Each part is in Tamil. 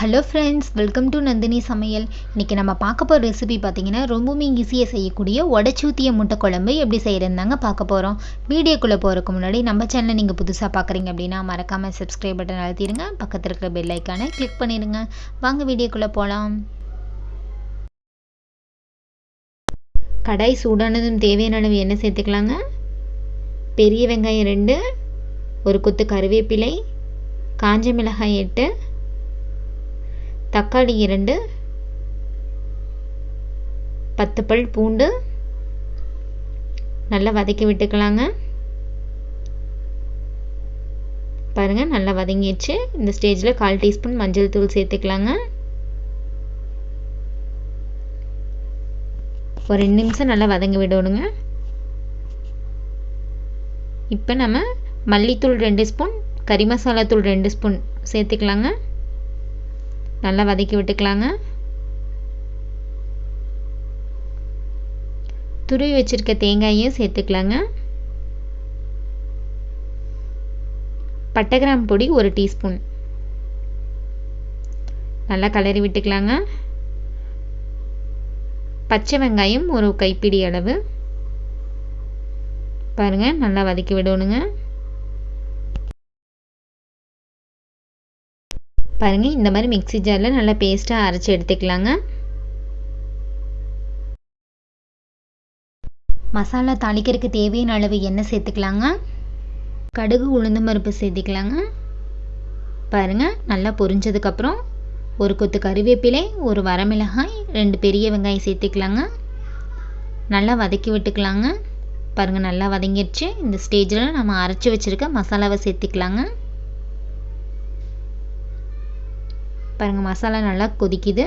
Hello friends, welcome to Nandini சமையல். இன்றைக்கி நம்ம பார்க்க போகிற ரெசிபி பார்த்திங்கன்னா ரொம்பவுமே ஈஸியாக செய்யக்கூடிய உடச்சூத்திய முட்டை குழம்பு எப்படி செய்கிறதுனாங்க பார்க்க போகிறோம். வீடியோக்குள்ளே போகிறதுக்கு முன்னாடி நம்ம சேனலை நீங்கள் புதுசாக பார்க்குறீங்க அப்படின்னா மறக்காமல் சப்ஸ்கிரைப் பட்டன் அழுத்திடுங்க. பக்கத்தில் இருக்கிற பெல் ஐக்கானை கிளிக் பண்ணிடுங்க. வாங்க வீடியோக்குள்ளே போகலாம். கடாய் சூடானதும் தேவையான அளவு எண்ணெய் சேர்த்துக்கலாங்க. பெரிய வெங்காயம் 2, ஒரு கொத்து கருவேப்பிலை, காஞ்ச மிளகாய் 8, தக்காளி 2, 10 பல் பூண்டு நல்லா வதக்கி விட்டுக்கலாங்க. பாருங்கள், நல்லா வதங்கிடுச்சு. இந்த ஸ்டேஜில் 1/4 டீஸ்பூன் மஞ்சள் தூள் சேர்த்துக்கலாங்க. ஒரு 2 நிமிஷம் நல்லா வதங்கி விடணுங்க. இப்போ நம்ம மல்லித்தூள் 2 ஸ்பூன், கறி மசாலா தூள் 2 ஸ்பூன் சேர்த்துக்கலாங்க. நல்லா வதக்கி விட்டுக்கலாங்க. துருவி வச்சுருக்க தேங்காயையும் சேர்த்துக்கலாங்க. பட்டை கிராம்பு பொடி 1 டீஸ்பூன் நல்லா கலரி விட்டுக்கலாங்க. பச்சை வெங்காயம் 1 கைப்பிடி அளவு பாருங்கள், நல்லா வதக்கி விடணுங்க. பாருங்கள், இந்த மாதிரி மிக்ஸி ஜாரில் நல்லா பேஸ்ட்டாக அரைச்சி எடுத்துக்கலாங்க. மசாலா தாளிக்கிறதுக்கு தேவையான அளவு எண்ணெய் சேர்த்துக்கலாங்க. கடுகு உளுந்தம் பருப்பு சேர்த்துக்கலாங்க. பாருங்கள், நல்லா பொரிஞ்சதுக்கப்புறம் 1 கொத்து கறிவேப்பிலை, 1 வரமிளகாய், 2 பெரிய வெங்காயம் சேர்த்துக்கலாங்க. நல்லா வதக்கி விட்டுக்கலாங்க. பாருங்கள், நல்லா வதங்கிடுச்சு. இந்த ஸ்டேஜில் நம்ம அரைச்சி வச்சுருக்க மசாலாவை சேர்த்துக்கலாங்க. பாருங்கள், மசாலா நல்லா கொதிக்குது.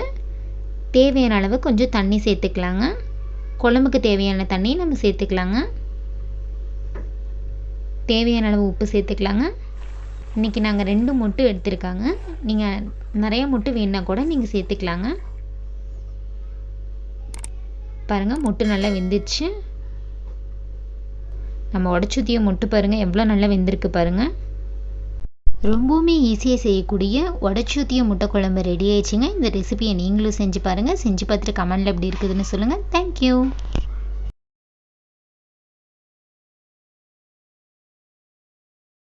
தேவையான அளவு கொஞ்சம் தண்ணி சேர்த்துக்கலாங்க. குழம்புக்கு தேவையான தண்ணி நம்ம சேர்த்துக்கலாங்க. தேவையான அளவு உப்பு சேர்த்துக்கலாங்க. இன்றைக்கி நாங்கள் 2 முட்டை எடுத்துருக்காங்க. நீங்கள் நிறைய முட்டை வேணுன்னா கூட நீங்கள் சேர்த்துக்கலாங்க. பாருங்கள், முட்டை நல்லா வெந்துடுச்சு. நம்ம உடச்சூத்திய முட்டை பாருங்கள் எவ்வளோ நல்லா வெந்திருக்கு பாருங்கள். ரொம்பவுமே ஈஸியாக செய்யக்கூடிய உடச்சூத்திய முட்டை குழம்பு ரெடி ஆயிடுச்சுங்க. இந்த ரெசிபியை நீங்களும் செஞ்சு பாருங்கள். செஞ்சு பார்த்துட்டு கமெண்டில் எப்படி இருக்குதுன்னு சொல்லுங்கள். தேங்க்யூ.